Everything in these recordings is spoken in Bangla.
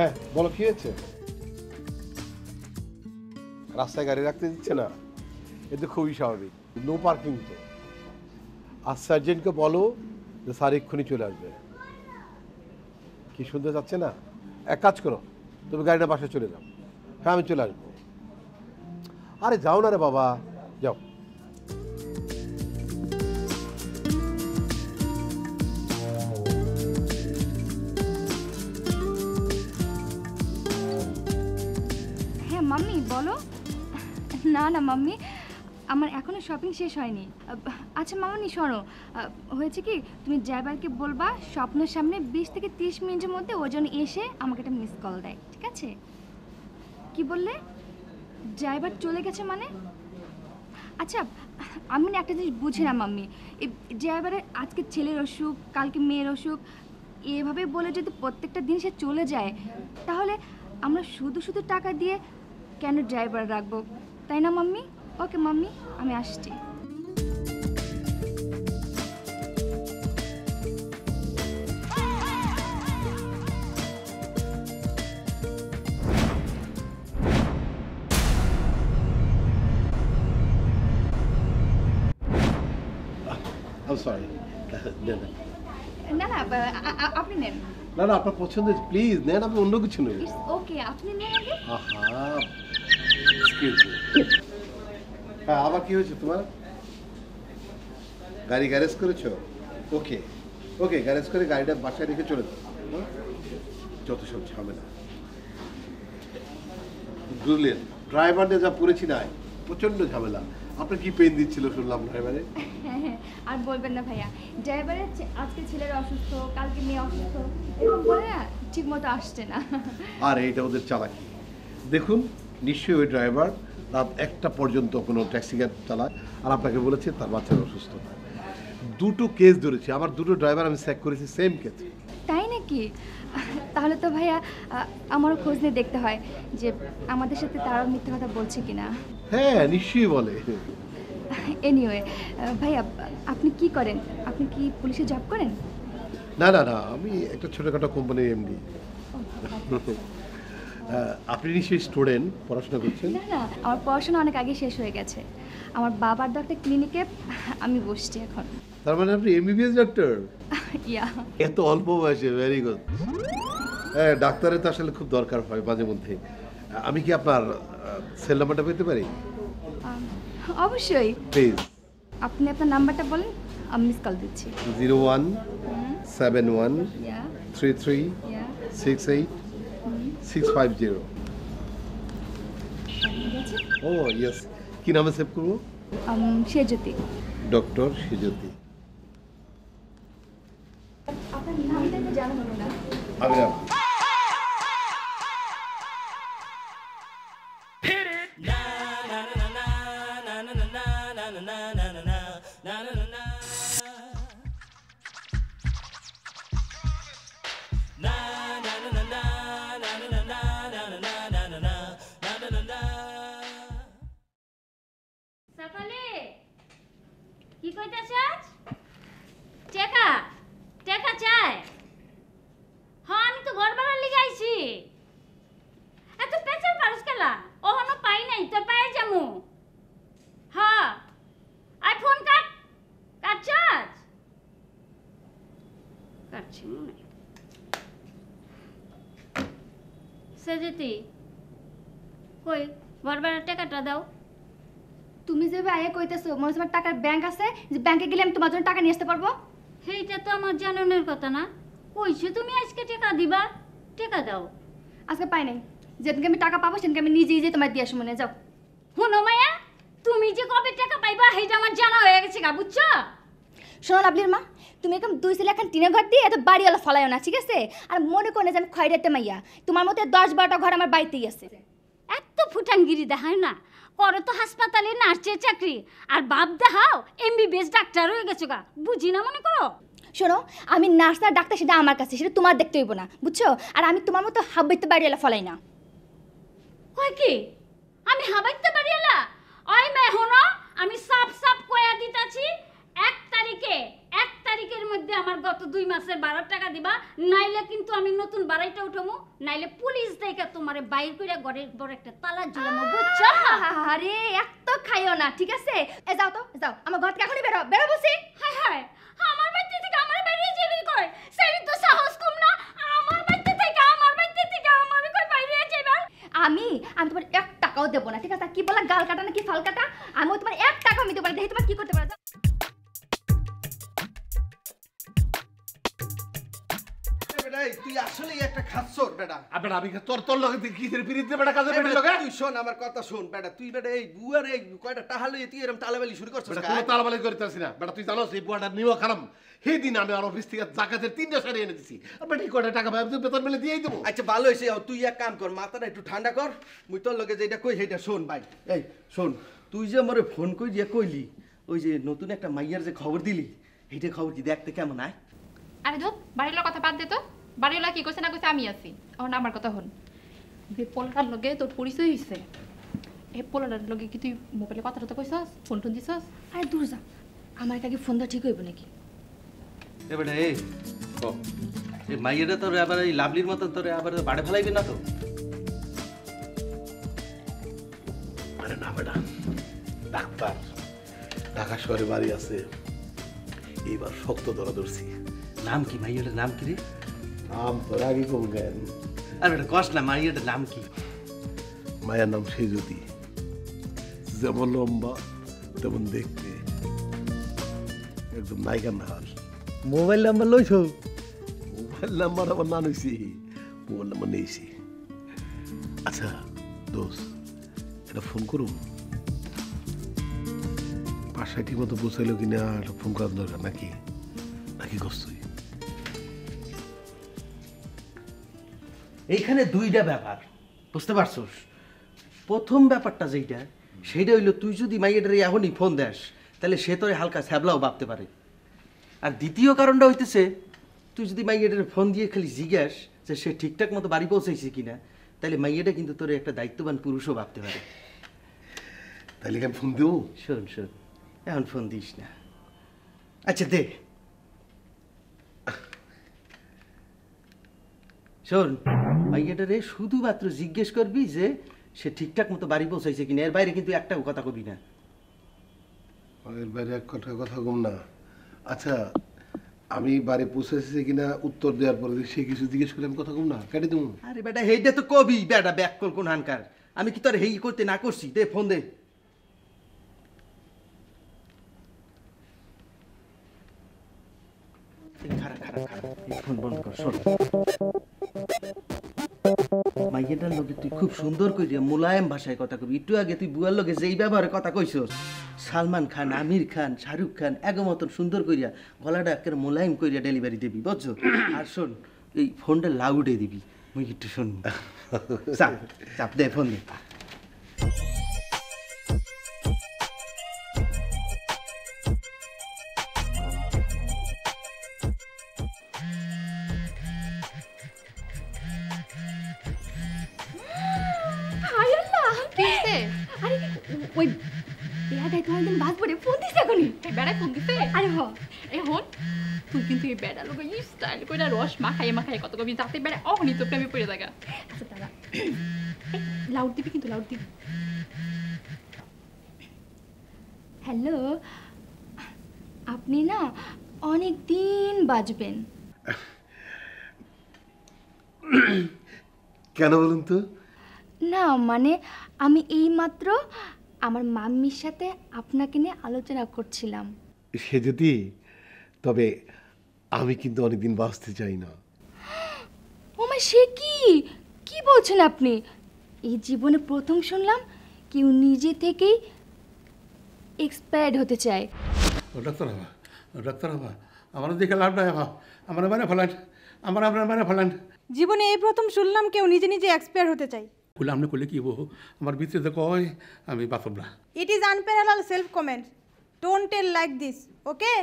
হ্যাঁ বলো কি হয়েছে? রাস্তায় গাড়ি রাখতে দিচ্ছে না, এতে খুবই স্বাভাবিক। নো পার্কিং তো। আর সার্জেন্টকে বলো যে স্যার এক্ষুনি চলে আসবে। কি শুনতে চাচ্ছে না? এক কাজ করো, তুমি গাড়িটা বাসায় চলে যাও। হ্যাঁ আমি চলে আসবো। আরে যাও না রে বাবা, যাও। হ্যাঁ মাম্মি বলো। না না মাম্মি, আমার এখনো শপিং শেষ হয়নি। আচ্ছা মামনি শোনো, হয়েছে কি, তুমি ড্রাইভারকে বলবা স্বপ্নের সামনে 20 থেকে 30 মিনিটের মধ্যে ওজন এসে আমাকে একটা মিস কল দেয়, ঠিক আছে? কি বললে? ড্রাইভার চলে গেছে মানে? আচ্ছা আমি না একটা জিনিস বুঝি না মাম্মি, এই ড্রাইভারের আজকে ছেলের অসুখ, কালকে মেয়ের অসুখ, এভাবে বলে যদি প্রত্যেকটা দিন সে চলে যায়, তাহলে আমরা শুধু শুধু টাকা দিয়ে কেন ড্রাইভার রাখবো, তাই না মাম্মি? ওকে মাম্মি, আমি আসছি। সরি, না না আপনি নেন। না না আপনার পছন্দের, প্লিজ নেন, আপনি অন্য কিছু নেন। ইটস ওকে, আপনি নেন আগে। আহা, এক্সকিউজ মি। হ্যাঁ আবার কি হয়েছে তোমার? গাড়ি গ্যারেজ করেছো? ওকে ওকে, গ্যারেজ করে গাড়িটা বাসায় রেখে চলে যাও। যত সব ঝামেলা। বুঝলেন, ড্রাইভারদের যা পড়েছি না, প্রচন্ড ঝামেলা। আপনার কি পেন দিচ্ছিল শুনলাম ড্রাইভারে? হ্যাঁ আর বলবেন না ভাইয়া, ড্রাইভারের আজকে ছেলের অসুস্থ, কালকে মেয়ে অসুস্থ, এরকম বলে না ঠিক মতো আসছে না। আর এইটা ওদের চালাকি। দেখুন নিশ্চয়ই ওই ড্রাইভার রাত 1টা পর্যন্ত কোনো ট্যাক্সি ক্যাব চালায়, আর আপনাকে বলেছে তার বাচ্চার অসুস্থতা। দুটো কেস ধরেছি, আমার দুটো ড্রাইভার আমি চেক করেছি, সেম কেস। তাই নাকি? তাহলে তো ভাইয়া আমারও খোঁজ নিয়ে দেখতে হয় যে আমাদের সাথে তারাও মিথ্যা কথা বলছে কিনা। হ্যাঁ নিশ্চয়ই বলে। এনিওয়ে ভাইয়া, আপনি কি করেন? আপনি কি পুলিশে জব করেন? না না না, আমি একটা ছোটোখাটো কোম্পানির এমডি। আপনি নিশ্চয়ই স্টুডেন্ট, পড়াশোনা করছেন? না না, আমার পড়াশোনা অনেক আগে শেষ হয়ে গেছে। আমার বাবার তো একটা ক্লিনিকে আমি বসছি এখন। তার মানে আপনি এমবিবিএস ডক্টর? ইয়া। এত অল্প বয়সে, ভেরি গুড। হ্যাঁ ডাক্তারের তো আসলে খুব দরকার হয় মাঝে মধ্যে। আমি কি আপনার সেল নাম্বারটা পেতে পারি? অবশ্যই। প্লিজ। আপনি আপনার নাম্বারটা বলেন, আমি মিস কল দিচ্ছি। 0171336865 ও ইয়েস। কি নামে সেভ করবো? সেজ্যোতি। ডক্টর সেজ্যোতি। আপনার নামটা তো জানা হলো না। আমি না। সকালে কি কইতাছস? টেকা টেকা চাই। হ্যাঁ আমি তো ঘর ভাড়ার লিগে আইছি। এত পেছাল পারস কেলা? ওহনো পাই নাই, তোর পায়ে যামু। হ্যাঁ আই ফোন কাট। কাটছস? কাটছি মনে। সেজেতি কই ঘর ভাড়ার টাকাটা দাও। তুমি যে আয়ে কইতেছো মনে হচ্ছে আমার টাকার ব্যাংক আছে, যে ব্যাংকে গেলে আমি তোমার জন্য টাকা নিয়ে আসতে পারবো? সেইটা তো আমার জানানোর কথা না। কইছো তুমি আজকে টাকা দিবা, টাকা দাও। আজকে পাই নাই, যেদিনকে আমি টাকা পাবো সেদিনকে আমি নিজেই যে তোমার দিয়ে আসবো, মনে যাও। হুনো মায়া, তুমি যে কবে টাকা পাইবা সেইটা আমার জানা হয়ে গেছে গা, বুঝছো? শোনো লাভলির মা, তুমি এরকম দুই ছেলে এখন টিনের ঘর দিয়ে এত বাড়িওয়ালা ফলাইও না, ঠিক আছে? আর মনে করো না যে আমি খয়রাতে মাইয়া, তোমার মতো 10-12টা ঘর আমার বাড়িতেই আছে। এত ফুটানগিরি দেখায় না, করো তো হাসপাতালে নার্সের চাকরি, আর বাপ দেখাও এমবিবিএস ডাক্তার হয়ে গেছো গা, বুঝি না মনে করো? শোনো, আমি নার্স আর ডাক্তার সেটা আমার কাছে, সেটা তোমার দেখতে হইব না, বুঝছো? আর আমি তোমার মতো হাব্বাইতে বাড়িওয়ালা ফলাই না। কয় কি আমি হাবাইতে পারিয়ালা? ওই মে হনো, আমি সাপ সাপ কয়া দিতাছি 1 তারিখে 1 তারিখের মধ্যে আমার গত 2 মাসের 12 টাকা দিবা, নাইলে কিন্তু আমি নতুন বাড়াইটা উঠামু, নাইলে পুলিশ দেখে তোমারে বাইর কইরা ঘরের বড় একটা তালা ঝুলামু, বুঝছো? আরে এত খাইও না, ঠিক আছে? এ যাও তো, যাও, আমার ঘর থেকে এখনই বেরো, বেরো বসি। হায় হায়, আমার বাড়িতে থেকে আমার বাইরে যাবি কই? সেই তো সাহস কম না, আমার বাড়িতে থেকে আমার কই বাইরে যাইবা? আমি তোমার 1 টাকাও দেবো না, ঠিক আছে? কি বলা, গাল কাটা না কি ফাল কাটা? আমিও তোমার 1 টাকাও দিতে পারি, দেখি তোমার কি করতে পারো। যাও। বেটা তুই আসলেই একটা খাচ্ছর বেটা। বেটা আমি তোর লগে কি পিরিতে বেটা কাজে বেটা লগে তুই শোন আমার কথা শোন বেটা, তুই বেটা এই বুয়ার এই কয়টা টাহা লইয়ে তুই এরকম তালাবালি শুরু করছিস? বেটা কোনো তালাবালি করতেছিস না বেটা, তুই জানোস এই বুয়াটা নিও খারাপ। সেই দিন আমি আর অফিস থেকে জাকাতের 3টা শাড়ি এনে দিছি, আর বেটা এই কয়টা টাকা ভাই বেতন মিলে দিয়েই দেবো। আচ্ছা ভালো হয়েছে, তুই এক কাম কর, মাথাটা একটু ঠান্ডা কর, মুই তোর লগে যেটা কই সেইটা শোন ভাই। এই শোন, তুই যে আমারে ফোন কই দিয়ে কইলি ওই যে নতুন একটা মাইয়ার যে খবর দিলি, এইটা খবর কি দেখতে কেমন আয়? আরে ধর বাড়ির কথা বাদ দে তো, বাড়িওয়ালা কি কইছে না কইছে আমি আছি, এখন আমার কথা হন। যে পোলাটার লগে তোর পরিচয় হইছে, এই পোলাটার লগে কি তুই মোবাইলে কথা টথা কইছস, ফোন টোন দিছস? আরে দূর যা, আমার আগে ফোন দেওয়া ঠিক হইব নাকি? এ বেটা এই মাইয়াটা তোর আবার এই লাভলির মতন তোর আবার বাড়ে ফেলাইবি না তো? আরে না বেটা, ডাক্তার ঢাকা শহরে বাড়ি আছে, এইবার শক্ত ধরা ধরছি। নাম কি মাইয়াটার নাম কি রে? নাম তোর আগে কম জ্ঞান। আর বেটা কস না মাইয়াটার নাম কি? মায়ের নাম সেজুতি, যেমন লম্বা তেমন দেখতে, একদম নায়িকার নাহার। মোবাইল নাম্বার লইছো? মোবাইল নাম্বার আমার না নইছি, মোবাইল নাম্বার নিয়েছি। আচ্ছা দোষ, এটা ফোন করুন, বাসায় ঠিক মতো পৌঁছাইলো কিনা একটা ফোন করার দরকার নাকি, নাকি কষ্টই? এইখানে 2টা ব্যাপার, বুঝতে পারছস? প্রথম ব্যাপারটা যেটা, সেইটা হইলো তুই যদি মাইয়াটারে এখনই ফোন দেস তাহলে সে তোরে হালকা ছ্যাবলাও ভাবতে পারে। আর দ্বিতীয় কারণটা হইতেছে, তুই যদি মাইয়াটারে ফোন দিয়ে খালি জিজ্ঞাস যে সে ঠিকঠাক মতো বাড়ি পৌঁছাইছে কিনা, তাহলে মাইয়াটা কিন্তু তোরে একটা দায়িত্ববান পুরুষও ভাবতে পারে। তাহলে কি আমি ফোন দেবো? শোন শোন, এখন ফোন দিস না। আচ্ছা দে শোন, মাইয়াটারে শুধুমাত্র জিজ্ঞেস করবি যে সে ঠিকঠাক মতো বাড়ি পৌঁছাইছে কিনা, এর বাইরে কিন্তু একটাও কথা কবি না। এর বাইরে এক কথা কম না। আচ্ছা আমি বাড়ি পৌঁছেছি কিনা উত্তর দেওয়ার পরে যদি সে কিছু জিজ্ঞেস করে আমি কথা কম না, কেটে দেবো। আরে বেটা হেইটা তো কবি বেটা, ব্যাক কল কোন হানকার, আমি কি তোর হেই করতে না করছি? দে ফোন দে। খারাপ খারাপ খারাপ, এই ফোন বন্ধ কর। শোন মাইয়াটার লগে তুই খুব সুন্দর কইরা মোলায়েম ভাষায় কথা কবি। একটু আগে তুই বুয়ার লগে যেই ব্যবহারে কথা কইছস, সালমান খান, আমির খান, শাহরুখ খান এগো মতন সুন্দর কইরা গলাটা একের মোলায়েম কইরা ডেলিভারি দিবি, বুঝছো? আর শোন, এই ফোনটা লাউডে দিবি, মুই একটু শুনবি। চাপ চাপ দে ফোন দে। হায় আল্লাহ, কি হইছে? আরে ওই বেয়াদাই তো একদম বাদ পড়ে ফোন দিছে এখনই। এই বেড়ায় ফোন দিছে? আরে হ, এখন তুই কিন্তু এই বেড়া লোক স্টাইল কইরা রস মাখাই কত কবি, যাতে বেড়া অহনি তো প্রেমে পড়ে থাকা। আচ্ছা দাদা, লাউড দিবি কিন্তু, লাউড দিবি। হ্যালো, আপনি না অনেক দিন বাজবেন। কেন বলুন তো? না মানে আমি এইমাত্র আমার মাম্মির সাথে আপনাকে নিয়ে আলোচনা করছিলাম। সে যদি, তবে আমি কিন্তু অনেকদিন বাঁচতে চাই না। ও মা, সে কি কি বলছেন আপনি? এই জীবনে প্রথম শুনলাম কেউ নিজে থেকেই এক্সপায়ার্ড হতে চায়। ডাক্তার হবা আমার দেখে লাভ নাই হবা, আমার মানে ফেলান, আমার আপনার মানে ফেলান। জীবনে এই প্রথম শুনলাম কেউ নিজে নিজে এক্সপায়ার হতে চাই। বলে আপনি করলে কি হবো, আমার ভিতরে তো কয় আমি বাঁচব না। It is unparalleled self comment, don't tell like this, okay?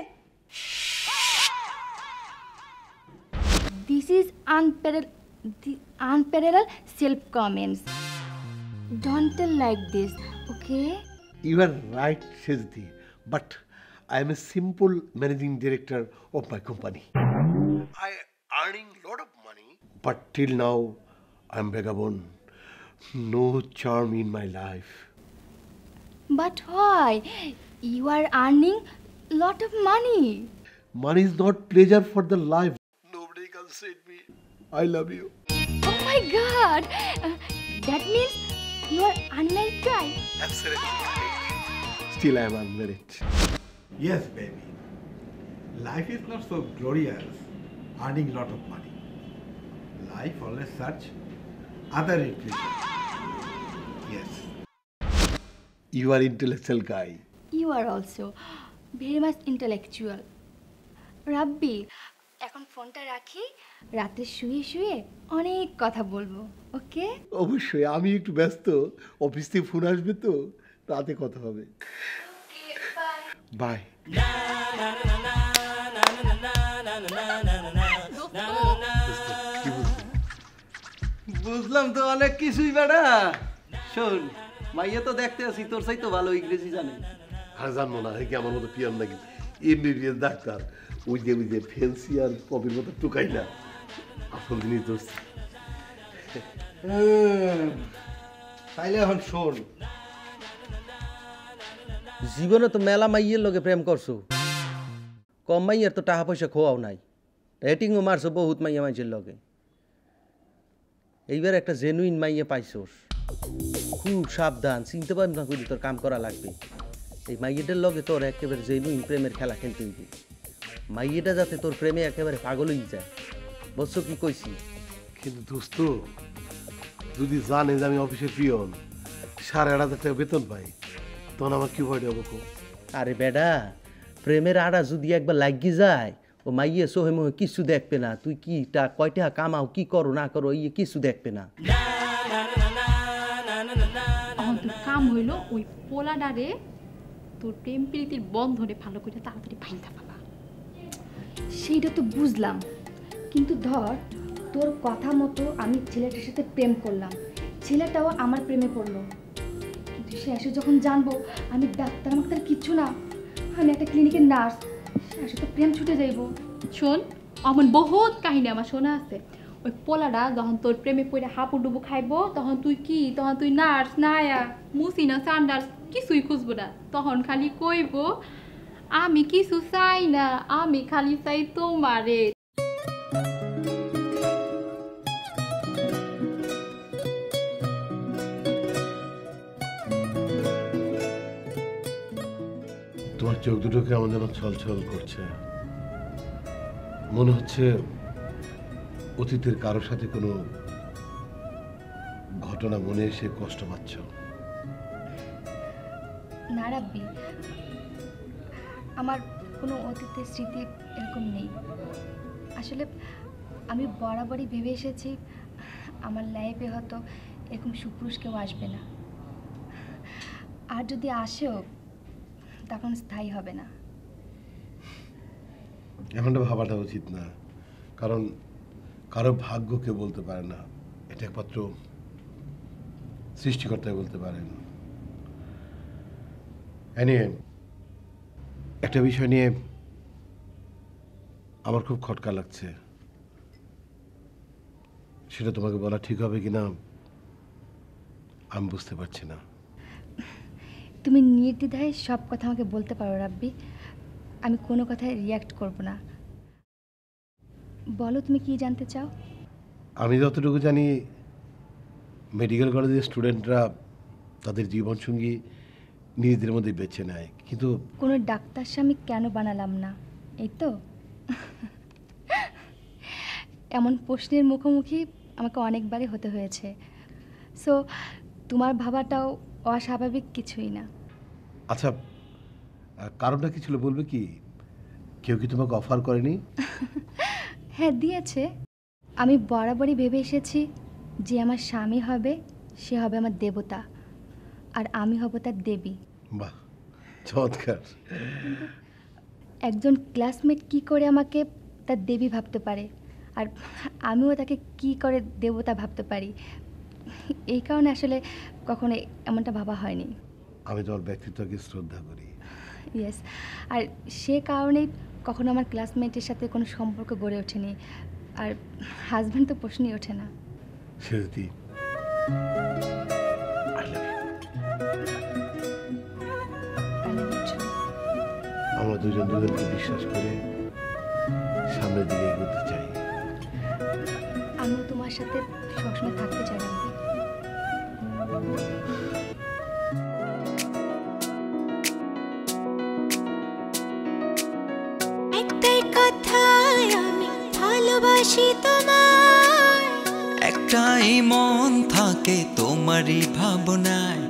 This is unparalleled self-comments. Don't tell like this, okay? You are right সেজদি, but I am a simple managing director of my company. I earning lot of money, but till now I'm vagabond. No charm in my life. But why? You are earning lot of money. Money is not pleasure for the life. Nobody can say me, I love you. Oh my God! That means you are unmarried guy. Absolutely. Still I am unmarried. Yes, baby. Life is not so glorious, earning lot of money. Life always search other replacement. Yes. You are intellectual guy. You are also very much intellectual. রাব্বি এখন ফোনটা রাখি, রাতে শুয়ে শুয়ে অনেক কথা বলবো, ওকে? অবশ্যই, আমি একটু ব্যস্ত, অফিস থেকে ফোন আসবে তো, রাতে কথা হবে। বাই। বুঝলাম তো অনেক কিছুই বেটা। শোন, মাইয়া তো দেখতে আছি তোর চাই তো ভালো ইংরেজি জানে। আর জানবো না, কি আমার মতো পিয়ার নাকি এমবিবিএস ডাক্তার, ওই যে ফেন্সি আর কবির মতো টুকাই না, আসল জিনিস ধরছি। তাইলে এখন শোন, জীবনে তো মেলা মাইয়ের লগে প্রেম করছো, কম মাইয়ের তো টাকা পয়সা খোয়াও নাই, রেটিংও মারছো বহুত মাইয়া মাইয়ের লগে। এইবার একটা জেনুইন মাইয়া পাইছোস, খুব সাবধান, চিনতে পারবি না করি তোর কাম করা লাগবে। এই মাইয়েটার লগে তোর একেবারে জেনুইন প্রেমের খেলা খেলতে হইবে। মাইয়েটা যাতে তোর প্রেমে একেবারে পাগল হয়ে যায়, বুঝছো কি কইছি? কিন্তু দোস্ত, যদি জানে যে আমি অফিসের পিয়ন, 8,500 টাকা বেতন পাই, তখন আমার কি ভয় দেবো? আরে বেডা, প্রেমের আড়া যদি একবার লাগি যায়, ও মাইয়ে সোহে মোহে কিছু দেখবে না, তুই কি কয়টা কামাও, কি করো না করো, ইয়ে কিছু দেখবে না। এখন তোর কাম হইলো ওই পোলাডারে তোর প্রেম প্রীতির বন্ধনে ভালো করে তাড়াতাড়ি ভাঙতে পাবা। সেইটা তো বুঝলাম, কিন্তু ধর তোর কথা মতো আমি ছেলেটার সাথে প্রেম করলাম, ছেলেটাও আমার প্রেমে পড়লো, কিন্তু শেষে যখন জানবো আমি ডাক্তার মাক্তার কিচ্ছু না, আমি একটা ক্লিনিকের নার্স, শেষে তো প্রেম ছুটে যাইব। শোন, এমন বহুত কাহিনী আমার শোনা আছে। ওই পোলাটা যখন তোর প্রেমে পড়ে হাঁপুডুবু খাইবো, তখন তুই কি, তখন তুই নার্স নায়া মুসিনা সান্ডার্স কিছুই খুঁজবো না, তখন খালি কইব আমি কিছু চাই না, আমি খালি চাই তোমারে। তোমার চোখ দুটো কেমন যেন ছলছল করছে, মনে হচ্ছে অতীতের কারোর সাথে কোনো ঘটনা মনে এসে কষ্ট পাচ্ছ। না রাব্বি, আমার কোনো অতীতের স্মৃতি এরকম নেই। আসলে আমি বরাবরই ভেবে এসেছি আমার লাইফে হয়তো এরকম সুপুরুষ কেউ আসবে না, আর যদি আসেও তখন স্থায়ী হবে না। এমনটা ভাবাটা উচিত না, কারণ কারো ভাগ্য কেউ বলতে পারে না, এটা একমাত্র সৃষ্টিকর্তাই বলতে পারেন। একটা বিষয় নিয়ে আমার খুব খটকা লাগছে, সেটা তোমাকে বলা ঠিক হবে কিনা আমি বুঝতে পারছি না। তুমি নির্দ্বিধায় সব কথা আমাকে বলতে পারো রাব্বি, আমি কোনো কথায় রিয়্যাক্ট করব না। বলো তুমি কি জানতে চাও? আমি যতটুকু জানি মেডিকেল কলেজের স্টুডেন্টরা তাদের জীবনসঙ্গী নিজেদের মধ্যে বেছে নেয়, কিন্তু কোনো ডাক্তার স্বামী কেন বানালাম না, এই তো? এমন প্রশ্নের মুখোমুখি আমাকে অনেকবারই হতে হয়েছে, সো তোমার ভাবাটাও অস্বাভাবিক কিছুই না। আচ্ছা, কারণটা কি ছিল বলবে কি? কেউ কি তোমাকে অফার করেনি? হ্যাঁ দিয়েছে। আমি বরাবরই ভেবে এসেছি যে আমার স্বামী হবে সে হবে আমার দেবতা, আর আমি হব তার দেবী। বাহ, চমৎকার। একজন ক্লাসমেট কি করে আমাকে তার দেবী ভাবতে পারে, আর আমিও তাকে কি করে দেবতা ভাবতে পারি, এই কারণে আসলে কখনো এমনটা ভাবা হয়নি। আমি তোমার ব্যক্তিত্বকে শ্রদ্ধা করি। ইয়েস, আর সে কারণেই কখনো আমার ক্লাসমেটের সাথে কোনো সম্পর্ক গড়ে ওঠেনি, আর হাজব্যান্ড তো প্রশ্নই ওঠে না। সেরতি আমরা দুজন দুজনকে বিশ্বাস করে সামনের দিকে এগোতে চাই। আমিও তোমার সাথে সবসময় থাকতে চাই রামদি। একটাই কথায় আমি ভালোবাসি তোমায়, একটাই মন থাকে তোমারই ভাবনায়।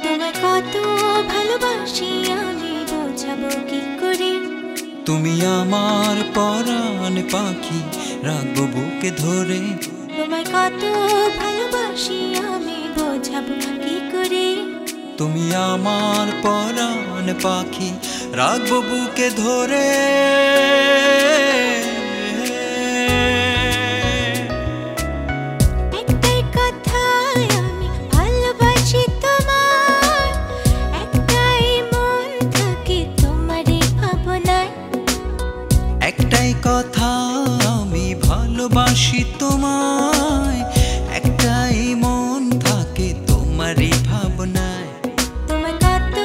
তোমায় কত ভালোবাসি আমি বোঝাবো কি করে। তুমি আমার পরাণ পাখি, রাখবো বুকে ধরে। তোমায় কত ভালোবাসি আমি বোঝাবো কি করে। তুমি আমার পরাণ পাখি, রাখবো বুকে ধরে। একটাই কথায় আমি ভালোবাসি তোমায়, একটাই মন থাকে তোমারই ভাবনায়। একটাই কথা আমি ভালোবাসি তোমায়, একটাই মন থাকে তোমারই ভাবনায়। তোমায় কত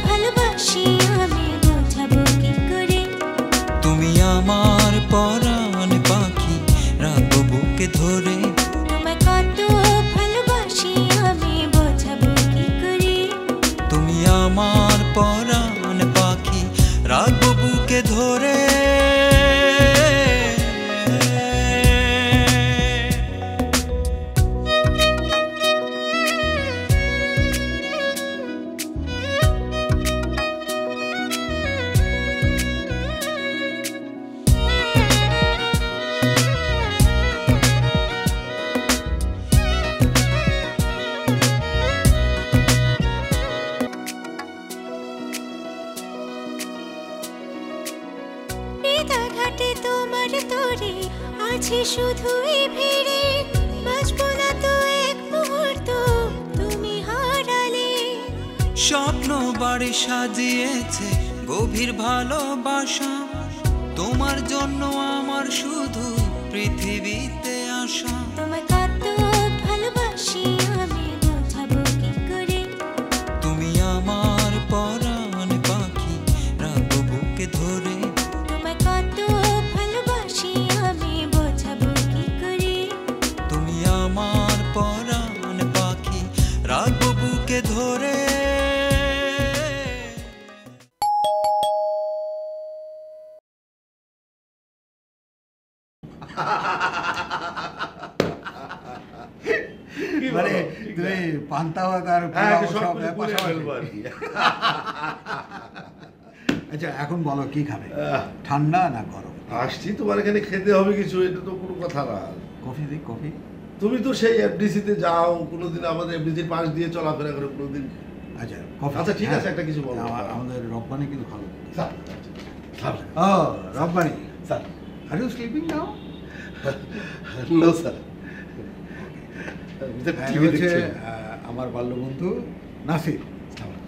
ভালোবাসি আমি বোঝাবো কি করে। তুমি আমার পরাণ পাখি, রাখবো বুকে ধরে। তোমায় কত ভালোবাসি আমি বোঝাবো কি করে। তুমি আমার পরাণ পাখি, রাখবো বুকে ধরে। ঘাটে তোমার তরে আছে শুধুই ভিড়ে, বাঁচবো না তো এক মুহূর্ত তুমি হারালে। স্বপ্ন বাড়ি সাজিয়েছে গভীর ভালোবাসা, তোমার জন্য আমার শুধু পৃথিবীতে আসা। তোমায় কত ভালোবাসি আমি বোঝাবো কি করে। তুমি আমার পরাণ পাখি, রাখবো বুকে ধরে। তোমায় কত ভালোবাসি আমি বোঝাবো কি করে। তুমি আমার পরাণ পাখি, রাখবো বুকে ধরে। মানে তুমি পান্তা ভাত আর পোলাও সব পাশাপাশি। আচ্ছা এখন বলো কি খাবে, ঠান্ডা না গরম? আসছি তোমার এখানে খেতে হবে কিছু, এটা তো কোনো কথা না। কফি দিই কফি। তুমি তো সেই এফডিসিতে যাও, কোনোদিন আমাদের এফডিসির পাশ দিয়ে চলাফেরা করে কোনোদিন। আচ্ছা কফি। আচ্ছা ঠিক আছে, একটা কিছু বলো। আমাদের রব্বানি কিন্তু ভালো। স্যার ও Rabbani sir, are you sleeping now? No sir, হচ্ছে আমার বাল্যবন্ধু নাসির।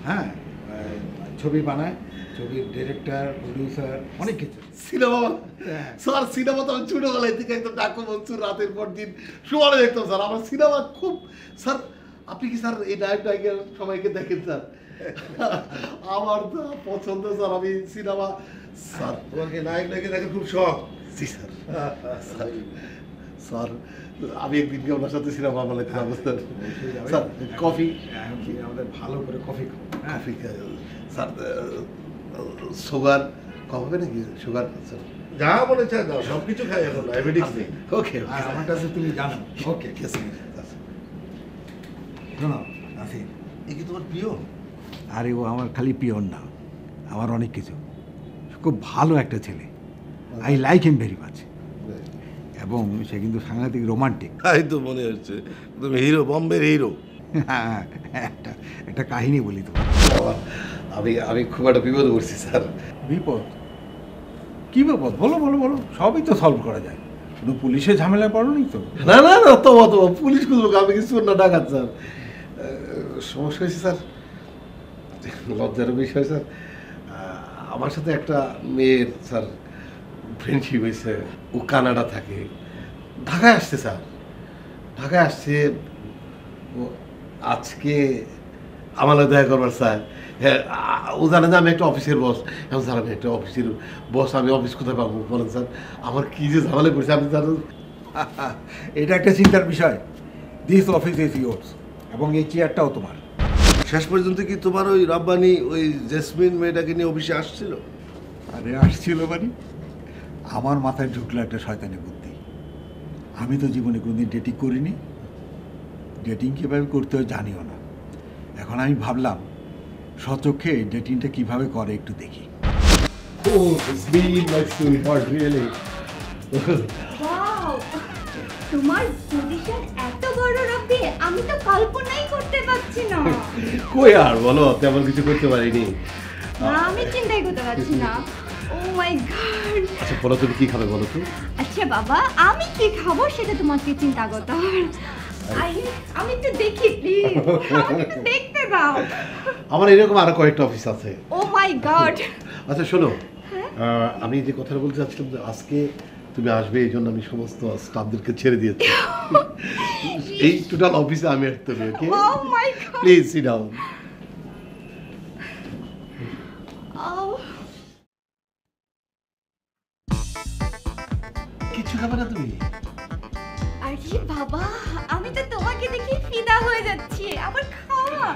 হ্যাঁ, ছবি বানায়, ছবির ডিরেক্টর, প্রডিউসার, অনেক কিছু। সিনেমা স্যার, সিনেমা তো আমি ছোটবেলায় থেকে একদম ডাকু মনসুর রাতের পর দিন সমানে দেখতাম স্যার। আমার সিনেমা খুব স্যার। আপনি কি স্যার এই নায়কের সবাইকে দেখেন স্যার? আমার তো পছন্দ স্যার, আমি সিনেমা স্যার। তোমাকে নায়ক দেখে খুব শখ। জি স্যার। স্যার আমি একদিনকে ওনার সাথে সিনেমা বানাতে যাবো স্যার। স্যার কফি, আমাদের ভালো করে কফি খাবো। Coffee sir. সুগার কম হবে নাকি? সুগার স্যার যা মনে চায় দাও, সব কিছু খাই এখন, ডায়াবেটিস নেই। ওকে, আর আমার কাছে তুমি জানো। ওকে শোনো নাসির, এ কি তোমার প্রিয়? আরে ও আমার খালি পিওর না, আমার অনেক কিছু। খুব ভালো একটা ছেলে, I like him very much. এবং সে কিন্তু সাংঘাতিক রোমান্টিক। তাই তো মনে হচ্ছে, তুমি হিরো, বম্বের হিরো। একটা কাহিনী বলি তো। আমি খুব একটা বিপদ করছি স্যার। বিপদ? কি বিপদ? বলো বলো বলো, সবই তো সলভ করা যায়। কোনো পুলিশে ঝামেলা পড়োনি তো? না না না, তো পুলিশ খুঁজবো, আমি কিছু না ডাকাত স্যার। সমস্যা হয়েছে স্যার, লজ্জার বিষয় স্যার, আমার সাথে একটা মেয়ের স্যার ফ্রেন্ডশিপ হয়েছে। ও কানাডা থাকে, ঢাকায় আসছে স্যার, ঢাকায় আসছে। ও আজকে আমার দেখা করবার স্যার। হ্যাঁ, ও জানে যে আমি একটা অফিসের বস। এখন স্যার আমি একটা অফিসের বস, আমি অফিস কোথায় পাবো বলেন স্যার? আমার কি যে ঝামেলা করছে আপনি স্যার। এটা একটা চিন্তার বিষয়। দিস অফিস ইজ ইয়োর্স, এবং এই চেয়ারটাও তোমার। শেষ পর্যন্ত কি তোমার ওই রব্বানি ওই জেসমিন মেয়েটাকে নিয়ে অফিসে আসছিল? আরে আসছিল মানে, আমার মাথায় ঢুকলো একটা শয়তানি বুদ্ধি। আমি তো জীবনে কোনোদিন ডেটিং করিনি, ডেটিং কীভাবে করতে হয় জানিও না। এখন আমি ভাবলাম সচক্ষে ডেটিংটা কিভাবে করে একটু দেখি। তোমার পজিশন এত বড় রবি, আমি তো কল্পনাই করতে পারছি না। কই আর বলো, তেমন কিছু করতে পারিনি। না, আমি চিন্তাই করতে পারছি না। ও মাই গড। আচ্ছা বলো, তুমি কি খাবে বলো তো? আচ্ছা বাবা, আমি কি খাবো সেটা তোমাকে চিন্তা করতে হবে। আমি একটু দেখি প্লিজ, আমাকে একটু দেখতে দাও। আমার এরকম আরো কয়েকটা অফিস আছে। ও মাই গড। আচ্ছা শোনো, আমি যে কথাটা বলতে চাচ্ছিলাম যে আজকে তুমি আসবে, এই জন্য আমি সমস্ত স্টাফদেরকে ছেড়ে দিয়েছি। এই টোটাল অফিসে আমি একটা ওকে, প্লিজ সিট ডাউন। কিছু খাবে না তুমি? আরে বাবা, আমি তো তোমাকে দেখে ফিদা হয়ে যাচ্ছি, আমার খাওয়া।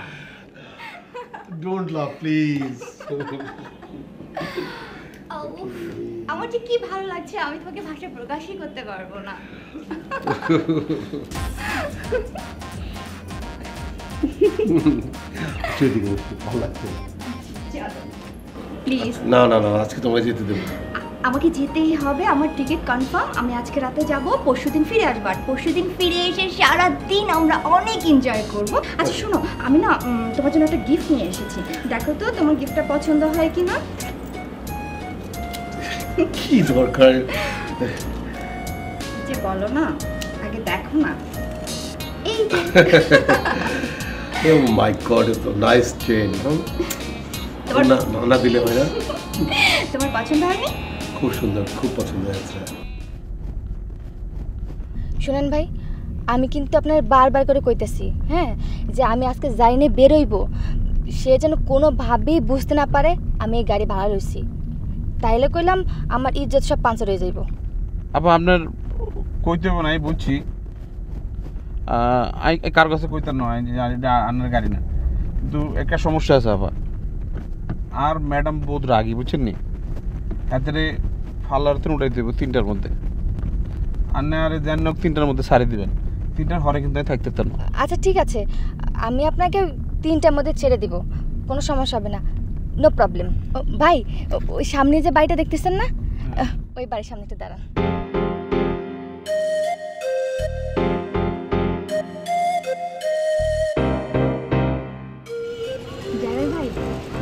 Don't love please. আমার যে কি ভালো লাগছে, আমি তোমাকে ভাষায় প্রকাশই করতে পারবো না। ভালো লাগছে প্লিজ। না না না, আজকে তোমায় যেতে দেবো। আমাকে যেতেই হবে, আমার টিকিট কনফার্ম। আমি আজকে রাতে যাব, পরশুদিন ফিরে আসবো। আর পরশুদিন ফিরে এসে সারা দিন আমরা অনেক এনজয় করব। আচ্ছা শোনো, আমি না তোমার জন্য একটা গিফট নিয়ে এসেছি, দেখো তো তোমার গিফটটা পছন্দ হয় কি না। কি দরকার যে বলো না, আগে দেখো না। এই ও মাই গড, ইটস নাইস চেইন। না না দিলে হয় না? তোমার পছন্দ হয়নি? খুব সুন্দর, খুব পছন্দ হয়েছে। শুনেন ভাই, আমি কিন্তু আপনার বারবার করে কইতেছি, হ্যাঁ, যে আমি আজকে যাইনে বেরোইব, সে যেন কোনোভাবেই বুঝতে না পারে আমি এই গাড়ি ভাড়া লইছি। তাইলে কইলাম আমার ইজ্জত সব পাঞ্চার হয়ে যাইব। আপা আপনার কইতে হবে না, আমি বুঝছি। কার কাছে কইতে নয় যে এটা আপনার গাড়ি না, কিন্তু একটা সমস্যা আছে আপা। আর ম্যাডাম বহুত রাগি, বুঝছেন নি? এতে ফালার তো উঠাই দেবো 3টার মধ্যে, আর না আরে যেন 3টার মধ্যে সারি দিবেন। 3টার হরে কিন্তু থাকতে পারতাম না। আচ্ছা ঠিক আছে, আমি আপনাকে 3টার মধ্যে ছেড়ে দিব, কোনো সমস্যা হবে না, নো প্রবলেম। ভাই, ওই সামনে যে বাড়িটা দেখতেছেন না, ওই বাড়ির সামনে একটু দাঁড়ান। ড্রাইভার ভাই,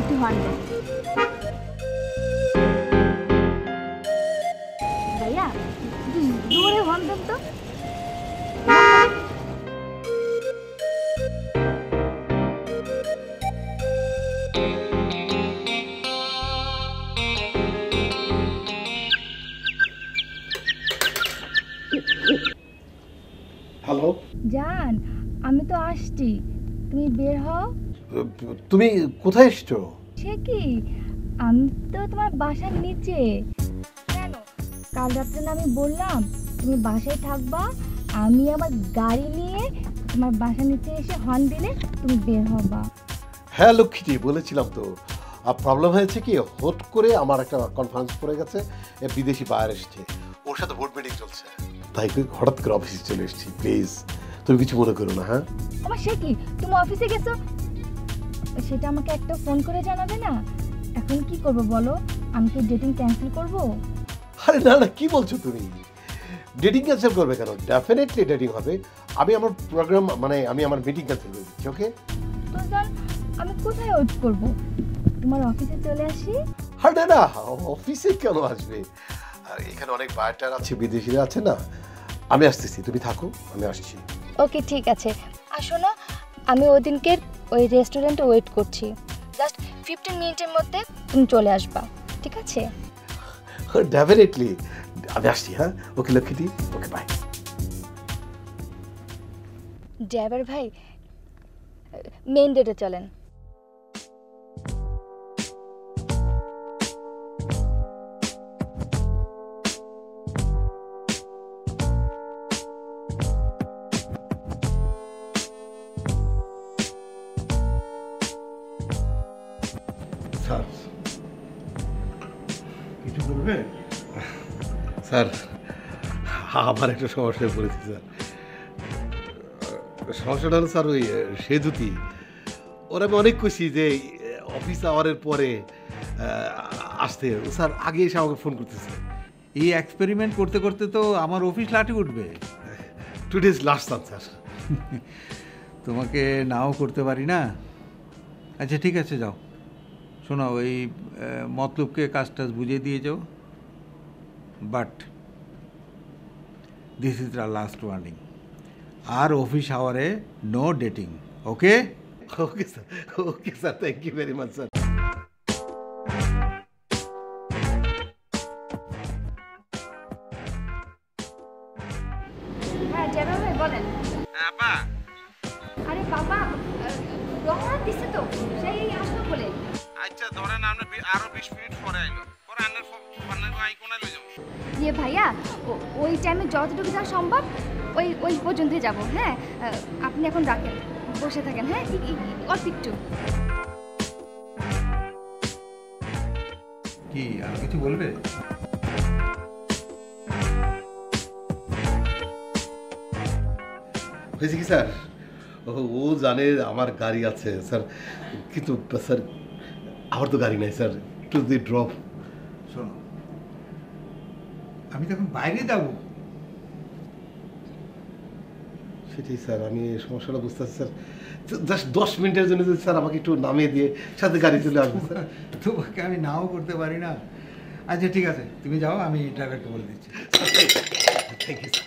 একটু হর্ন দেন। ভাইয়া জোরে হর্ন দেন তো। হ্যালো জান, আমি তো আসছি, তুমি বের হও। তুমি কোথায় এসছো? সে কি, আমি তো তোমার বাসার নিচে। কেন, কাল রাত্রে না আমি বললাম তুমি বাসায় থাকবা, আমি আমার গাড়ি নিয়ে তোমার বাসার নিচে এসে হর্ন দিলে তুমি বের হবা। হ্যাঁ লক্ষ্মীজি, বলেছিলাম তো। আর প্রবলেম হয়েছে কি, হট করে আমার একটা কনফারেন্স পড়ে গেছে, বিদেশি বায়ার এসছে, ওর সাথে বোর্ড মিটিং চলছে, তাই হঠাৎ করে অফিসে চলে এসেছি। প্লিজ তুমি কিছু মনে করো না। হ্যাঁ আমার সে কি, তুমি অফিসে গেছো সেটা আমাকে একটা ফোন করে জানাবে না? এখন কি করব বলো, আমি কি ডেটিং ক্যান্সেল করব? আরে না না, কি বলছো তুমি? ডেটিং ক্যান্সেল করবে কেন? ডেফিনেটলি ডেটিং হবে। আমি আমার প্রোগ্রাম মানে আমি আমার মিটিং ক্যান্সেল করে দিচ্ছি। ওকে তো জান, আমি কোথায় ওয়েট করব? তোমার অফিসে চলে আসি? আরে না, অফিসে কেন আসবে? আর এখানে অনেক বায়ার আছে, বিদেশিরা আছে না। আমি আসতেছি, তুমি থাকো, আমি আসছি। ওকে ঠিক আছে। আর শোনো, আমি ওদিনকে ওই রেস্টুরেন্টে ওয়েট করছি। জাস্ট 15 মিনিটের মধ্যে তুমি চলে আসবা, ঠিক আছে? ডেফিনেটলি আমি আসছি। হ্যাঁ, ওকে লক্ষ্মীটি, ওকে বাই। ড্রাইভার ভাই, মেইন রোডে চলেন। স্যার কিছু বলবে? স্যার আমার একটা সমস্যায় পড়েছি স্যার। সমস্যাটা হলো স্যার ওই সেতুতি, ওরা আমি অনেক খুশি যে অফিস আওয়ারের পরে আসতে। স্যার আগে এসে আমাকে ফোন করতেছে। এই এক্সপেরিমেন্ট করতে করতে তো আমার অফিস লাঠি উঠবে। Today's last chance sir. তোমাকে নাও করতে পারি না। আচ্ছা ঠিক আছে, যাও। শোনো, ওই মতলবকে কাজ টাজ বুঝিয়ে দিয়ে যাও, but this is the last warning. আর অফিস আওয়ারে no dating, okay? Okay sir, okay sir, thank you very much sir. হ্যাঁ ড্রাইভার ভাই বলেন। আপা আরে বাবা, রহমান দিছে তো, সেই আসলো বলে। আচ্ছা ধরেন আপনি আরো 20 মিনিট পরে আইলো, পরে আন্নার ফান্নার আই কোনায় লই যাবো। ইয়ে ভাইয়া, ওই টাইমে যতটুকু যাওয়া সম্ভব ওই পর্যন্তই যাব। হ্যাঁ, আপনি এখন রাখেন, বসে থাকেন। হ্যাঁ, অল্প একটু। কি আর কিছু বলবে? হয়েছে কি স্যার, ও জানে আমার গাড়ি আছে স্যার, কিন্তু স্যার আমার তো গাড়ি নাই স্যার, একটু যদি ড্রপ। শোনো, আমি তখন বাইরে যাবো। সেটাই স্যার, আমি সমস্যাটা বুঝতে পারছি স্যার। জাস্ট 10 মিনিটের জন্য যদি স্যার আমাকে একটু নামিয়ে দিয়ে সাথে গাড়ি চলে আসবে স্যার। তোমাকে আমি নাও করতে পারি না। আচ্ছা ঠিক আছে, তুমি যাও, আমি ড্রাইভারকে বলে দিচ্ছি। Thank you sir.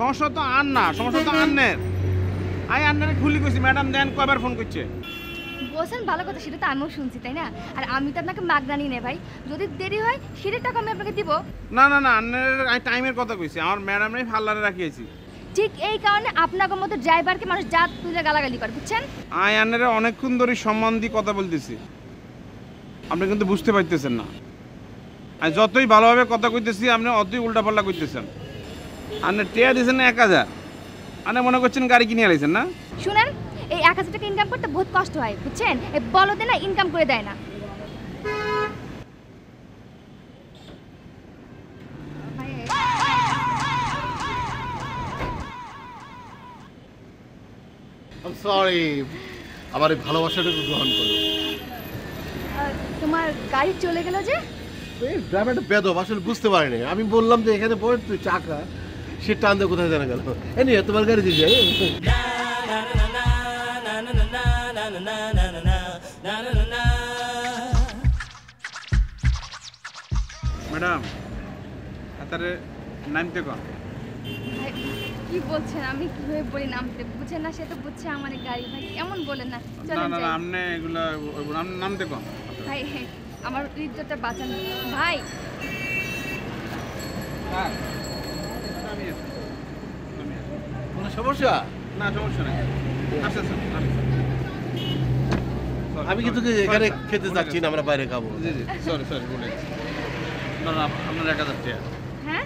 সমস্যা তো আর না, সমস্যা তো আন্নের। আই আন্নের খুলি কইছি, ম্যাডাম দেন কয়বার ফোন করছে। বলছেন ভালো কথা, সেটা তো আমিও শুনছি, তাই না? আর আমি তো আপনাকে মাগদানি নে ভাই, যদি দেরি হয় সেটার টাকা আমি আপনাকে দিব। না না না, আন্নের টাইমের কথা কইছি, আমার ম্যাডামই ফাল্লারে রাখিয়েছি। ঠিক এই কারণে আপনাদের মতো ড্রাইভারকে মানুষ জাত তুলে গালাগালি করে, বুঝছেন? আই আন্নের অনেকক্ষণ ধরে সম্মান দিয়ে কথা বলতেছি, আপনি কিন্তু বুঝতে পারতেছেন না। আর যতই ভালোভাবে কথা কইতেছি আপনি অতই উল্টাপাল্টা করতেছেন। আপনি টেয়া দিয়েছেন না 1000, আপনি মনে করছেন গাড়ি কিনে আলাইছেন না? শুনেন, এই 1000 টাকা ইনকাম করতে বহুত কষ্ট হয়, বুঝছেন? এই বলদে না ইনকাম করে দেয় না। আই এম সরি, আমার এই ভালোবাসাটাকে গ্রহণ করো। তোমার গাড়ি চলে গেল যে? এই ড্রাইভারটা বেদব, আসলে বুঝতে পারিনি। আমি বললাম যে এখানে বল, তুই চাকা, সে টান দিয়ে কোথায় জানা গেল। এনি তোমার গাড়ি দিয়ে যাই। ম্যাডাম তারে নামতে কন। কি বলছেন? আমি কিভাবে বলি নামতে? বুঝেন না, সে তো বুঝছে আমার গাড়ি। ভাই কেমন বলেন না, না চলেন না যাই। আপনি এগুলা নামতে কন। ভাই আমার ইজ্জতটা বাঁচান ভাই। কোনো সমস্যা? না সমস্যা নেই। আচ্ছা স্যার, আমি কিন্তু এখানে খেতে যাচ্ছি না, আমরা বাইরে খাবো। জি জি, সরি সরি, বলে না না, আপনার 1000 টাকা। হ্যাঁ,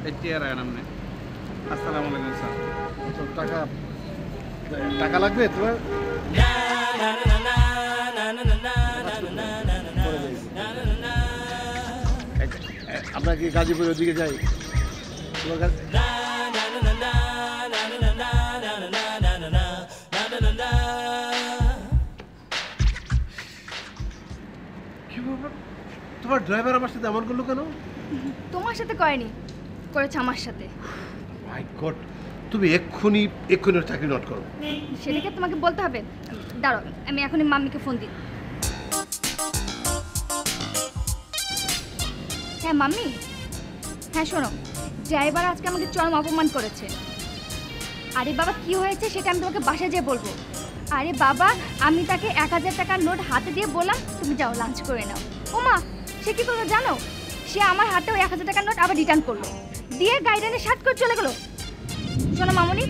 এই টাকা রাখেন আপনি। আসসালামু আলাইকুম স্যার। টাকা টাকা লাগবে তোমার? আমরা কি গাজীপুরের দিকে যাই? তোমার গাড়ি কি ব্যাপার? তোমার ড্রাইভার আমার সাথে এমন করলো কেন? তোমার সাথে করেনি, করেছে আমার সাথে। মাই গড, তুমি এক্ষুনি ওর চাকরি নট করো। সেটাকে তোমাকে বলতে হবে? দাঁড়াও, আমি এখনই মাম্মিকে ফোন দিই। হ্যাঁ মাম্মি, হ্যাঁ শোনো, ড্রাইভার আজকে আমাকে চরম অপমান করেছে। আরে বাবা কি হয়েছে সেটা আমি তোমাকে বাসায় যেয়ে বলবো। আরে বাবা, আমি তাকে 1000 টাকার নোট হাতে দিয়ে বললাম তুমি যাও লাঞ্চ করে নাও। ওমা, সে কি করলো জানো? সে আমার হাতে ওই 1000 টাকার নোট আবার রিটার্ন করলো, দিয়ে গাইডানে সাত করে চলে গেলো। শোনো মামনি,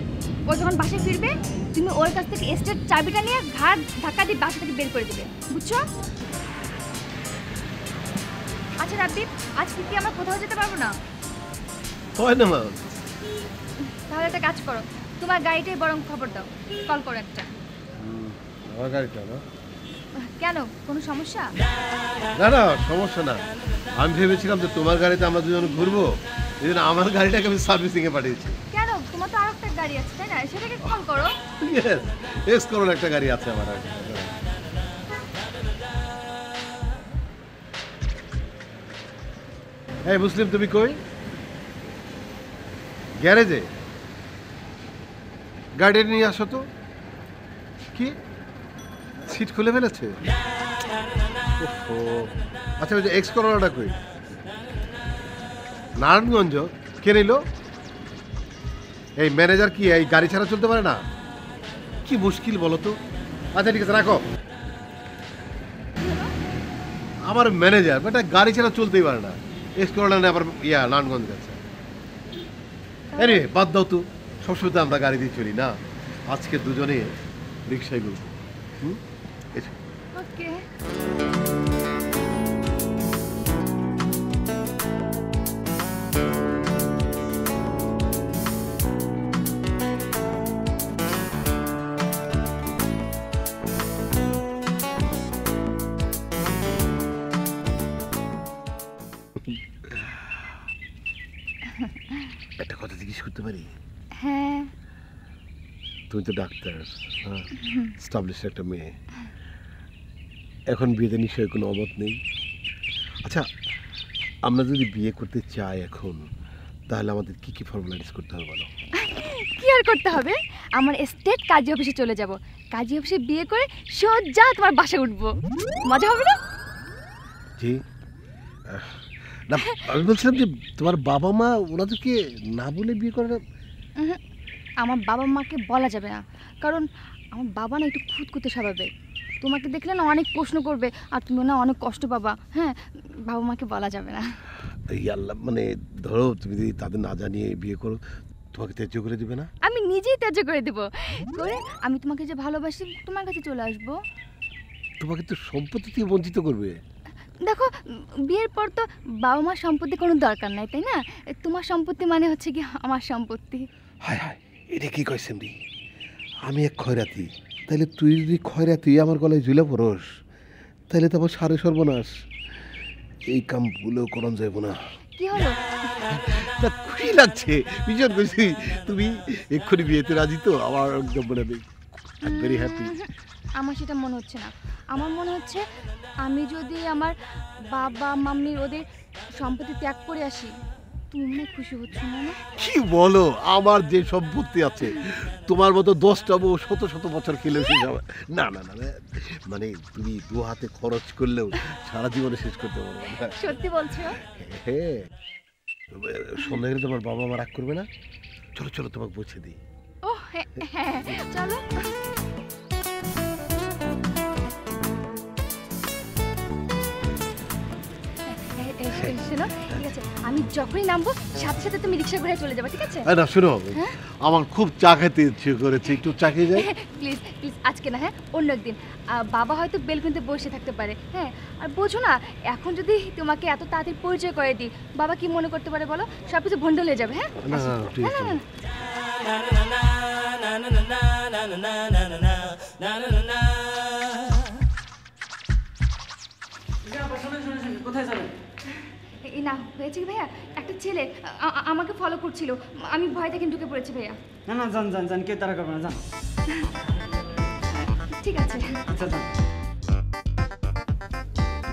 ও যখন বাসায় ফিরবে তুমি ওর কাছ থেকে এস্টের চাবিটা নিয়ে ঘাট ধাক্কা দিয়ে বাসা থেকে বের করে দেবে, বুঝছো? আচ্ছা রাব্বি, আজকে কি আমরা কোথাও যেতে পারবো না? হয় না মা। তাহলে একটা কাজ করো, তোমার গাড়িটাই বরং খবর দাও, কল করো একটা। আমার গাড়িটা না? কেন, কোনো সমস্যা? না না, সমস্যা না। আমি ভেবেছিলাম যে তোমার গাড়িতে আমরা দুজন ঘুরবো, এই জন্য আমার গাড়িটাকে আমি সার্ভিসিংয়ে পাঠিয়েছি। কেন, তোমার তো আর একটা গাড়ি আছে তাই না, সেটাকে কল করো। ইয়েস, এক্স করোলা একটা গাড়ি আছে আমার। এই মুসলিম, তুমি কই? গ্যারেজে? গাড়ি নিয়ে আসো তো। কি সিট খুলে ফেলেছে? ওহো, আচ্ছা ওই যে এক্স করোলাটা কই? নারায়ণগঞ্জ? কে নিল? এই ম্যানেজার কি এই গাড়ি ছাড়া চলতে পারে না? কি মুশকিল বলো তো। আচ্ছা ঠিক আছে, রাখো। আমার ম্যানেজার বেটা গাড়ি ছাড়া চলতেই পারে না, এক্স করোলা নিয়ে আবার নারায়ণগঞ্জ গেছে। আরে বাদ দাও তো, সবসময় তো আমরা গাড়ি দিয়ে চলি না, আজকে দুজনে রিক্সায় ঘুরবো। ওকে। একটা কথা জিজ্ঞেস করতে পারি? হ্যাঁ। তুমি তো ডাক্তার, স্টাবলিশ একটা মেয়ে, এখন বিয়েতে নিশ্চয়ই কোনো অমত নেই। আচ্ছা, আমরা যদি বিয়ে করতে চাই এখন, তাহলে আমাদের কি কি ফর্মালিটিস করতে হবে বলো? কি আর করতে হবে, আমার স্টেট কাজী অফিসে চলে যাব, কাজী অফিসে বিয়ে করে সোজা তোমার বাসায় উঠবো, মজা হবে না? জি না, আমি বলছিলাম যে তোমার বাবা মা ওনাদেরকে না বলে বিয়ে করে না? আমার বাবা মাকে বলা যাবে না, কারণ আমার বাবা না একটু খুঁতখুঁতে স্বভাবের, তোমাকে দেখলে না অনেক প্রশ্ন করবে আর তুমি না অনেক কষ্ট পাবা। হ্যাঁ, বাবা মাকে বলা যাবে না। এই আল্লাহ, মানে ধরো তুমি যদি তাদের না জানিয়ে বিয়ে করো, তোমাকে ত্যায্য করে দিবে না? আমি নিজেই ত্যায্য করে দেবো, করে আমি তোমাকে যে ভালোবাসি তোমার কাছে চলে আসবো। তোমাকে তো সম্পত্তি থেকে বঞ্চিত করবে। দেখো, বিয়ের পর তো বাবা মার সম্পত্তি কোনো দরকার নাই, তাই না? তোমার সম্পত্তি মানে হচ্ছে কি আমার সম্পত্তি। হায় হায়, এটা কি কইছেন রে? আমি এক খয়রাতি, তাইলে তুই যদি খয়রাতি আমার গলায় ঝুলে পড়স, তাইলে তো আমার সারে সর্বনাশ। এই কাম ভুলেও করন যাইব না। কি হলো? না, খুশি লাগছে, ভীষণ খুশি। তুমি এক্ষুনি বিয়েতে রাজি তো? আমার একদম মনে নেই, আই ভেরি হ্যাপি। আমার সেটা মনে হচ্ছে না, আমার মনে হচ্ছে আমি যদি আমার বাবা মাম্মির ওদের সম্পত্তি ত্যাগ করে আসি, তুমি খুশি হচ্ছ না? কি বলো, আমার যে সম্পত্তি আছে তোমার মতো 10টা বউ শত শত বছর খেলে শেষ হবে না। না না, মানে তুমি দু হাতে খরচ করলেও সারা জীবনে শেষ করতে পারবে না। সত্যি বলছো? হ্যাঁ, সন্ধ্যা গেলে তোমার বাবা মা রাগ করবে না? চলো চলো, তোমাকে বুঝে দিই। ও হ্যাঁ, চলো। শোনো, ঠিক আছে, আমি যখনই নামবো সাথে সাথে তুমি রিক্সা করে চলে যাবে, ঠিক আছে? না শোনো, আমার খুব চা খেতে ইচ্ছে করেছে, একটু চা খেয়ে যাই। প্লিজ প্লিজ, আজকে না, হ্যাঁ অন্য একদিন। বাবা হয়তো বেলকুনিতে বসে থাকতে পারে, হ্যাঁ, আর বোঝো না এখন যদি তোমাকে এত তাড়াতাড়ি পরিচয় করে দিই, বাবা কি মনে করতে পারে বলো? সব কিছু ভন্ডল হয়ে যাবে। হ্যাঁ না না, ঠিক আছে। এই না হয়েছে কি ভাইয়া, একটা একটা ছেলে আমাকে ফলো করছিল, আমি ভয় থেকে ঢুকে পড়েছি ভাইয়া। না না যান যান যান, কে তারা করবে না, যান। ঠিক আছে। আচ্ছা যান।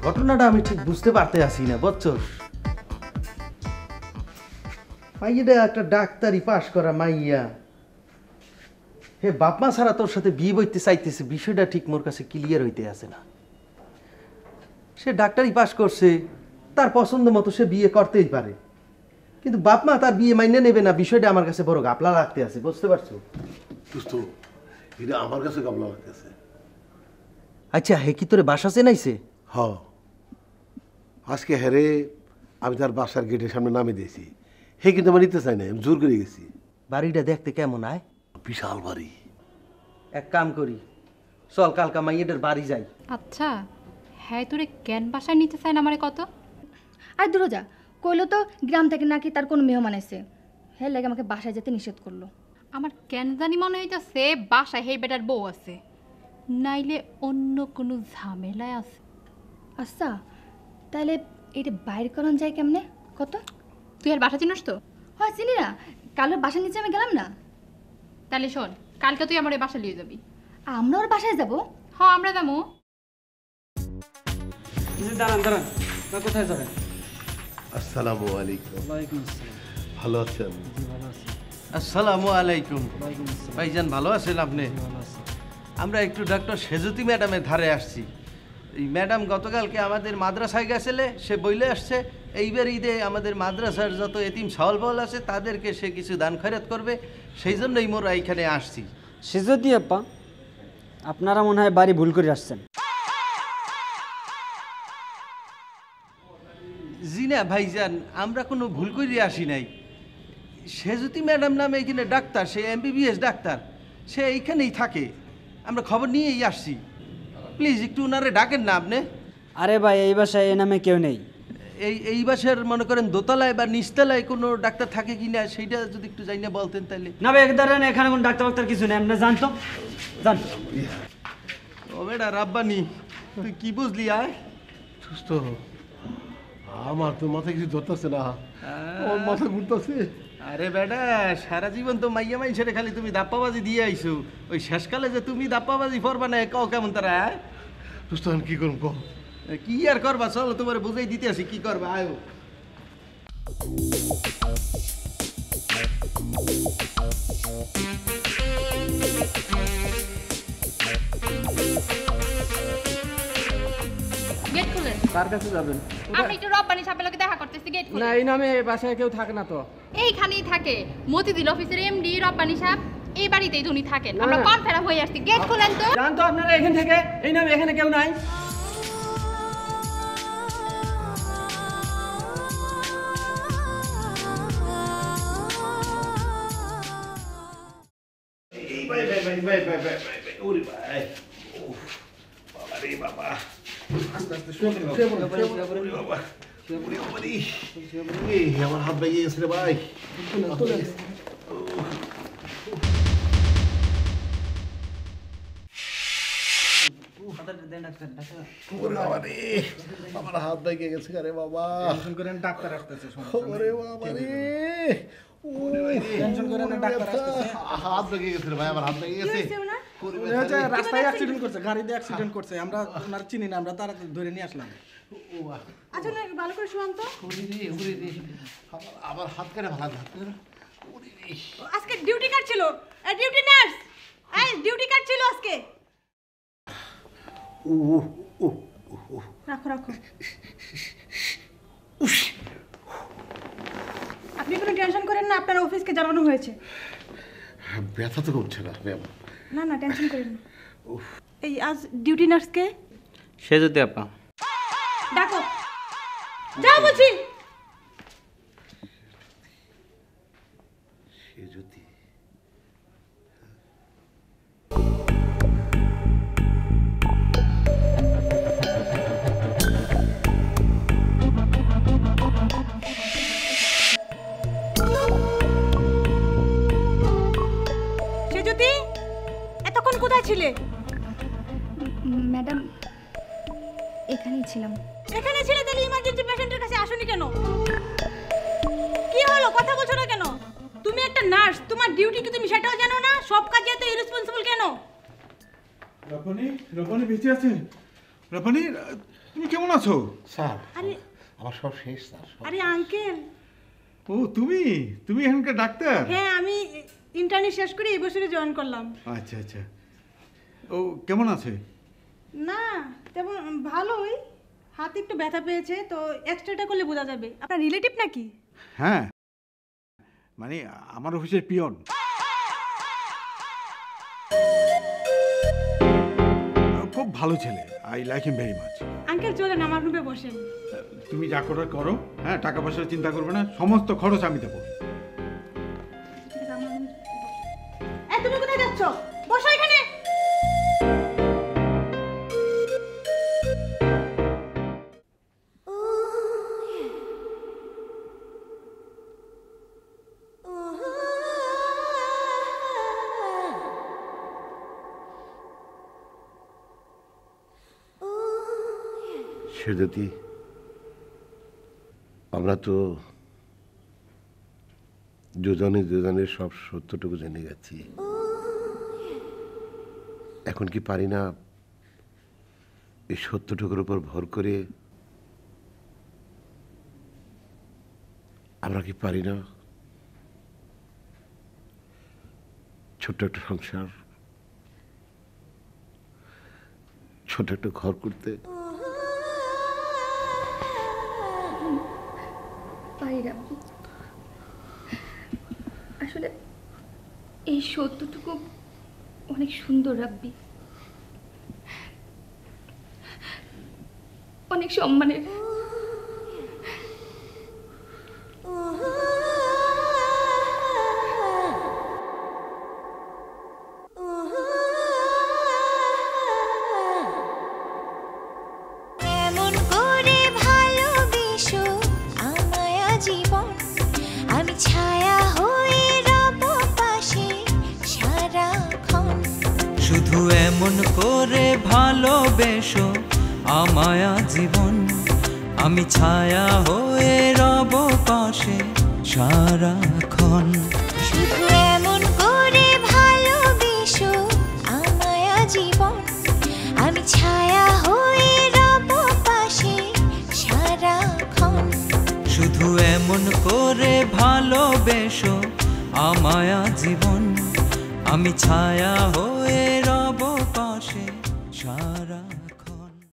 ঘটনাটা আমি ঠিক বুঝতে পারতে আসি না, বুঝছস? মাইয়াটা একটা ডাক্তারি পাশ করা মাইয়া, হে বাপ মা ছাড়া তোর সাথে বিয়ে বইতে চাইতেছে, বিষয়টা ঠিক মোর কাছে ক্লিয়ার হইতে আসে না। সে ডাক্তারি পাশ করছে, তার পছন্দ মতো সে বিয়ে করতেই পারে, কিন্তু বাপ মা তার বিয়ে মাইনে নেবে না, বিষয়টা আমার কাছে বড় গাপলা লাগতে আছে, বুঝতে পারছো? এটা আমার কাছে গাপলা লাগতেছে। আচ্ছা, হে কি তোরে বাসা চেনাইছে? হ, আজকে হেরে আমি তার বাসার গেটের সামনে নামে দিয়েছি, হে কিন্তু আমার নিতে চাই না, আমি জোর করে গেছি। বাড়িটা দেখতে কেমন আয়? বিশাল বাড়ি। এক কাম করি, চল কালকা মাইয়েদের বাড়ি যাই। আচ্ছা, হ্যাঁ তোরে কেন বাসায় নিতে চায় না আমারে কত? আর দূর যা, কইলো তো গ্রাম থেকে নাকি তার কোনো মেহমান এসে, হ্যাঁ লাগে আমাকে বাসায় যেতে নিষেধ করলো। আমার কেন জানি মনে হইতেছে বাসায় হেই বেটার বউ আছে, নাইলে অন্য কোনো ঝামেলায় আছে। আচ্ছা তাহলে এটা বাইর করান যায় কেমনে কত? তুই আর বাসা চিনিস তো? হয় চিনি না, কালোর বাসার নিচে আমি গেলাম না। তাহলে শোন, কালকে তুই আমার বাসা নিয়ে যাবি। আমরা ওর বাসায় যাবো? হ্যাঁ আমরা যাবো। দাঁড়ান দাঁড়ান, কোথায় যাবেন? আসসালামু আলাইকুম। ওয়ালাইকুম আসসালাম। ভালো আছেন? ভালো আছি। আসসালামু আলাইকুম। ভাইজান ভালো আছেন আপনি? আমরা একটু ডক্টর সেজুতি ম্যাডামের ধারে আসছি। এই ম্যাডাম গতকালকে আমাদের মাদ্রাসায় গেছিলে, সে বইলে আসছে এইবার ঈদে আমাদের মাদ্রাসার যত এতিম সাওয়াল বাউল আছে তাদেরকে সে কিছু দান খয়রাত করবে, সেই জন্যই মোরা এইখানে আসছি। সেজুতি আপা, আপনারা মনে হয় বাড়ি ভুল করে আসছেন। জি না ভাইজান, আমরা কোনো ভুল করে আসি নাই। সেজুতি ম্যাডাম নামে এখানে ডাক্তার, সে MBBS ডাক্তার, সে এইখানেই থাকে, আমরা খবর নিয়েই আসছি। প্লিজ একটু ওনারে ডাকেন না আপনি। আরে ভাই, এই বাসায় এ নামে কেউ নেই। এই বাসার মনে করেন দোতলায় বা নিচতলায় কোনো ডাক্তার থাকে কি না সেইটা যদি একটু যাই না বলতেন তাহলে। না ভাই, একদারেন এখানে কোনো ডাক্তার কিছু নেই, আপনি জানতো জান। ও বেটা রাব্বানি, তুই কি বুঝলি? আয় সুস্থ, আমার তো মাথায় কিছু ধরতেছে না, আমার মাথা ঘুরতেছে। আরে বেটা, সারা জীবন তো মাইয়া মাই ছেড়ে খালি তুমি দাপ্পাবাজি দিয়ে আইছো, ওই শেষকালে যে তুমি দাপ্পাবাজি করবা না কও কেমন তারা? সুস্থ আমি কি করব? কি আর করবা, চলো তোমার বুঝাই দিতে আসি কি করবা। আয়ো গেট খুলেন। কার কাছে যাবেন? আমি একটু রব্বানি সাহেবের লগে দেখা করতেছি, গেট খুলেন। না, এই নামে বাসায় কেউ থাকে না তো। এইখানেই থাকে মতিঝিল অফিসের MD রব্বানি সাহেব, এই বাড়িতেই উনি থাকেন। আমরা কনফারেন্স হয়ে আসছি, গেট খুলেন তো। জানতো আপনারা এখান থেকে, এই নামে এখানে কেউ নাই। আমার হাত ভেঙে গেছে রে ভাই। আমার হাত ভেঙে গেছে রে বাবা। ডাক্তার আসতেছে। ওরে বাবা রে, হাত ভেঙে গেছে রে ভাই, আমার হাত ভেঙে গেছে। রাস্তায় অ্যাক্সিডেন্ট করছে, গাড়িতে অ্যাক্সিডেন্ট করছে, আমরা ওনার চিনি না, আমরা তাড়াতাড়ি ধরে নিয়ে আসলাম। আচ্ছা না, ভালো করে শুয়ান তো। আমার হাত কেটে ভালো। আজকে ডিউটি কার্ড ছিল, ডিউটি নার্স, এই ডিউটি কার্ড ছিল আজকে। রাখো রাখো, আপনি কোনো টেনশন করেন না, আপনার অফিসকে জানানো হয়েছে। ব্যথা তো করছে না ম্যাম। না না, টেনশন করেন না। এই আজ ডিউটি নার্সকে সেজুতি আপা ডাকো, যাও বলছি। সেজুতি, সেজুতি, এতক্ষণ কোথায় ছিলে? ম্যাডাম এখানেই ছিলাম। এখানে ছিলে, তাহলে ইমার্জেন্সি পেশেন্টের কাছে আসোনি কেন? ডিউটি কি তুমি সেটাও জানো না? সব কাজে এত ইরেসপন্সিবল কেন? রপানি বেঁচে আছে? রপানি তুমি কেমন আছো? স্যার আরে আমার সব শেষ স্যার। আরে আঙ্কেল। ও তুমি এখানকার ডাক্তার? হ্যাঁ, আমি ইন্টার্নি শেষ করে এই বছরে জয়েন করলাম। আচ্ছা আচ্ছা। ও কেমন আছে? না তেমন ভালোই, হাতে একটু ব্যথা পেয়েছে, তো এক্সট্রাটা করলে বোঝা যাবে। আপনার রিলেটিভ নাকি? হ্যাঁ, মানে আমার অফিসের পিয়ন। খুব ভালো ছেলে, I like him very much. Uncle চলেন আমার রুমে বসেন। তুমি যা করার করো, হ্যাঁ, টাকা পয়সার চিন্তা করবে না, সমস্ত খরচ আমি দেবো। তুমি কোথায় যাচ্ছ? বসো এখানে। সেজতি আমরা তো দুজনের সব সত্যটুকু জেনে গেছি। এখন কি পারি না এই সত্যটুকুর উপর ভর করে আমরা কি পারি না ছোট্ট একটা সংসার, ছোট একটা ঘর করতে? পারি রাব্বি, আসলে এই সত্যটুকু অনেক সুন্দর রাব্বি, অনেক সম্মানের। এমন করে ভালোবেসো আমায় জীবন, আমি ছায়া হয়ে রব পাশে সারাক্ষণ। শুধু এমন করে ভালোবেসো আমায় জীবন, আমি ছায়া হয়ে রব পাশে সারাক্ষণ। শুধু এমন করে ভালোবেসো আমায় জীবন, আমি ছায়া হয়ে রব পাশে সারাক্ষণ। শুধু এমন করে ভালোবেসো আমায় জীবন, আমি ছায়া হয়ে